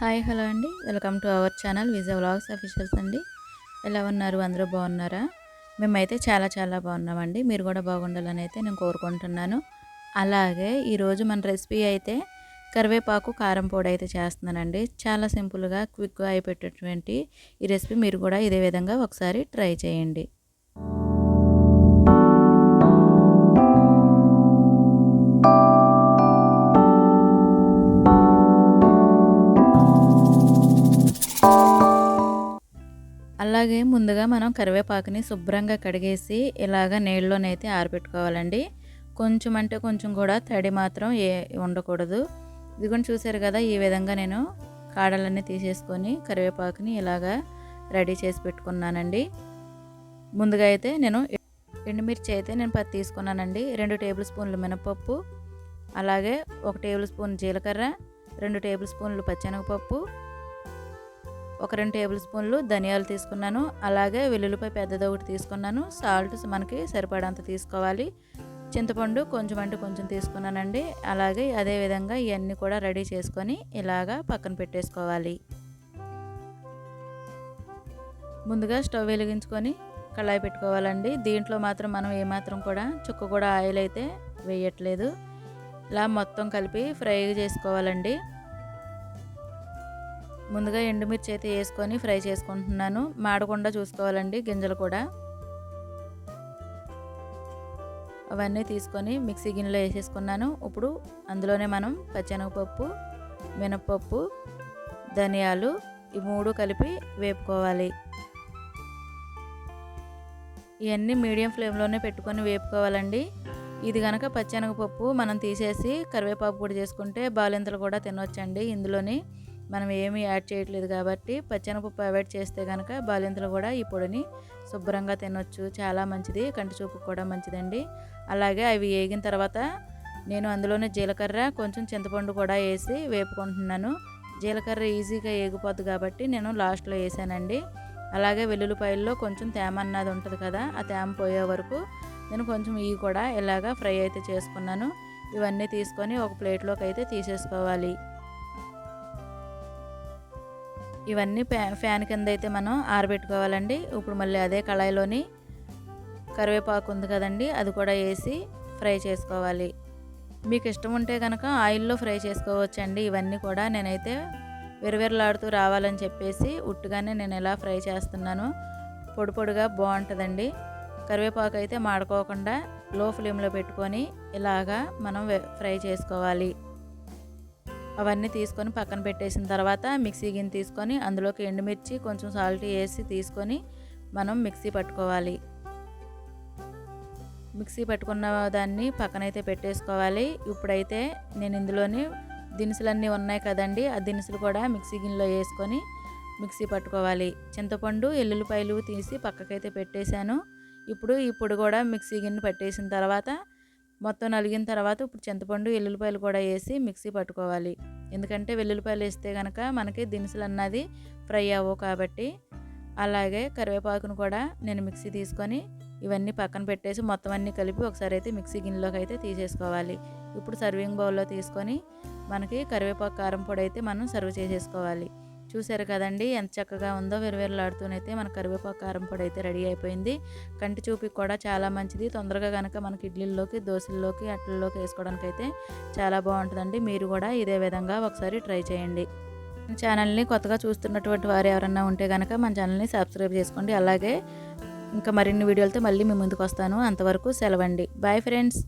Hi hello అండి, welcome to our channel Vijay vlogs officials అండి. ఎలా ఉన్నారు? అందరూ బాగున్నారా? మేమైతే చాలా బాగున్నామండి. మీరు కూడా బాగుండాలని అయితే నేను కోరుకుంటున్నాను. అలాగే ఈరోజు మన రెసిపీ అయితే కరివేపాకు కారం పొడి అయితే చేస్తున్నానండి. చాలా సింపుల్గా క్విక్గా అయిపోయేటటువంటి ఈ రెసిపీ మీరు కూడా ఇదే విధంగా ఒకసారి ట్రై చేయండి. అలాగే ముందుగా మనం కరివేపాకుని శుభ్రంగా కడిగేసి ఇలాగ నీళ్ళలోనైతే ఆరబెట్టుకోవాలండి. కొంచెం అంటే కొంచెం కూడా తడి మాత్రం ఉండకూడదు. ఇదిగోని చూసారు కదా, ఈ విధంగా నేను కాడలన్నీ తీసేసుకొని కరివేపాకుని ఇలాగా రెడీ చేసి పెట్టుకున్నానండి. ముందుగా అయితే నేను ఎండుమిర్చి అయితే నేను 10 తీసుకున్నానండి. 2 టేబుల్ స్పూన్లు మినపప్పు, అలాగే 1 టేబుల్ స్పూన్ జీలకర్ర, 2 టేబుల్ స్పూన్లు పచ్చెనగపప్పు, ఒక 2 టేబుల్ స్పూన్లు ధనియాలు తీసుకున్నాను. అలాగే వెల్లుల్లిపాయ పెద్దది ఒకటి తీసుకున్నాను. సాల్ట్ మనకి సరిపడంత తీసుకోవాలి. చింతపండు కొంచెం అంటే కొంచెం తీసుకున్నానండి. అలాగే అదే విధంగా ఇవన్నీ కూడా రెడీ చేసుకొని ఇలాగా పక్కన పెట్టేసుకోవాలి. ముందుగా స్టవ్ వెలిగించుకొని కళాయి పెట్టుకోవాలండి. దీంట్లో మాత్రం మనం ఏమాత్రం కూడా చుక్క కూడా ఆయిల్ అయితే వేయట్లేదు. ఇలా మొత్తం కలిపి ఫ్రై చేసుకోవాలండి. ముందుగా ఎండుమిర్చి అయితే వేసుకొని ఫ్రై చేసుకుంటున్నాను. మాడకుండా చూసుకోవాలండి గింజలు కూడా. అవన్నీ తీసుకొని మిక్సీ గిన్నెలో వేసేసుకున్నాను. ఇప్పుడు అందులోనే మనం పచ్చెనగపప్పు, మినపప్పు, ధనియాలు ఈ 3 కలిపి వేపుకోవాలి. ఇవన్నీ మీడియం ఫ్లేమ్లోనే పెట్టుకొని వేపుకోవాలండి. ఇది కనుక పచ్చెనగపప్పు మనం తీసేసి కరివేపాకు పొడి చేసుకుంటే బాలింతలు కూడా తినొచ్చండి. ఇందులోని మనం ఏమీ యాడ్ చేయట్లేదు కాబట్టి పచ్చెనగపప్పు అవాయిడ్ చేస్తే కనుక బాలింతలు కూడా ఈ పొడిని శుభ్రంగా తినొచ్చు. చాలా మంచిది, కంటి చూపుకు కూడా మంచిదండి. అలాగే అవి వేగిన తర్వాత నేను అందులోనే జీలకర్ర, కొంచెం చింతపండు కూడా వేసి వేపుకుంటున్నాను. జీలకర్ర ఈజీగా వేగిపోద్ది కాబట్టి నేను లాస్ట్లో వేసానండి. అలాగే వెల్లుల్లిపాయల్లో కొంచెం తేమ అన్నది ఉంటుంది కదా, ఆ తేమ పోయే వరకు నేను కొంచెం ఇవి కూడా ఇలాగా ఫ్రై అయితే చేసుకున్నాను. ఇవన్నీ తీసుకొని ఒక ప్లేట్లోకి అయితే తీసేసుకోవాలి. ఇవన్నీ ఫ్యాన్ కింద అయితే మనం ఆరబెట్టుకోవాలండి. ఇప్పుడు మళ్ళీ అదే కళాయిలోని కరివేపాకు ఉంది కదండి, అది కూడా వేసి ఫ్రై చేసుకోవాలి. మీకు ఇష్టం ఉంటే కనుక ఆయిల్లో ఫ్రై చేసుకోవచ్చండి. ఇవన్నీ కూడా నేనైతే విరవిరలాడుతూ రావాలని చెప్పేసి ఉట్టుగానే నేను ఇలా ఫ్రై చేస్తున్నాను. పొడి పొడిగా బాగుంటుందండి. కరివేపాకు అయితే మాడుకోకుండా లో ఫ్లేమ్లో పెట్టుకొని ఇలాగా మనం ఫ్రై చేసుకోవాలి. అవన్నీ తీసుకొని పక్కన పెట్టేసిన తర్వాత మిక్సీ గిన్నె తీసుకొని అందులోకి ఎండుమిర్చి, కొంచెం సాల్ట్ వేసి తీసుకొని మనం మిక్సీ పట్టుకోవాలి. మిక్సీ పట్టుకున్న దాన్ని పక్కనైతే పెట్టేసుకోవాలి. ఇప్పుడైతే నేను ఇందులోని దినుసులన్నీ ఉన్నాయి కదండి, ఆ దినుసులు కూడా మిక్సీ గిన్నెలో వేసుకొని మిక్సీ పట్టుకోవాలి. చింతపండు, ఎల్లుల్లిపాయలు తీసి పక్కకైతే పెట్టేశాను. ఇప్పుడు ఈ పొడి కూడా మిక్సీ గిన్నె పట్టేసిన తర్వాత మొత్తం నలిగిన తర్వాత ఇప్పుడు చింతపండు, ఎల్లుల్లిపాయలు కూడా వేసి మిక్సీ పట్టుకోవాలి. ఎందుకంటే వెల్లుల్లిపాయలు వేస్తే కనుక మనకి దినుసులు అన్నది ఫ్రై అవ్వవు కాబట్టి. అలాగే కరివేపాకును కూడా నేను మిక్సీ తీసుకొని ఇవన్నీ పక్కన పెట్టేసి మొత్తం అన్నీ కలిపి ఒకసారి అయితే మిక్సీ గిన్నెలోకి అయితే తీసేసుకోవాలి. ఇప్పుడు సర్వింగ్ బౌల్లో తీసుకొని మనకి కరివేపాకు కారం పొడి అయితే మనం సర్వ్ చేసేసుకోవాలి. చూసారు కదండి ఎంత చక్కగా ఉందో, విరవిరలాడుతూనైతే మన కరివేపాకు కారం పొడి అయితే రెడీ అయిపోయింది. కంటి చూపుకి కూడా చాలా మంచిది. తొందరగా కనుక మనకి ఇడ్లీల్లోకి, దోశల్లోకి, అట్లలోకి వేసుకోవడానికి అయితే చాలా బాగుంటుందండి. మీరు కూడా ఇదే విధంగా ఒకసారి ట్రై చేయండి. ఛానల్ని కొత్తగా చూస్తున్నటువంటి వారు ఎవరన్నా ఉంటే కనుక మన ఛానల్ని సబ్స్క్రైబ్ చేసుకోండి. అలాగే ఇంకా మరిన్ని వీడియోలతో మళ్ళీ మీ ముందుకు వస్తాను. అంతవరకు సెలవండి. Bye friends.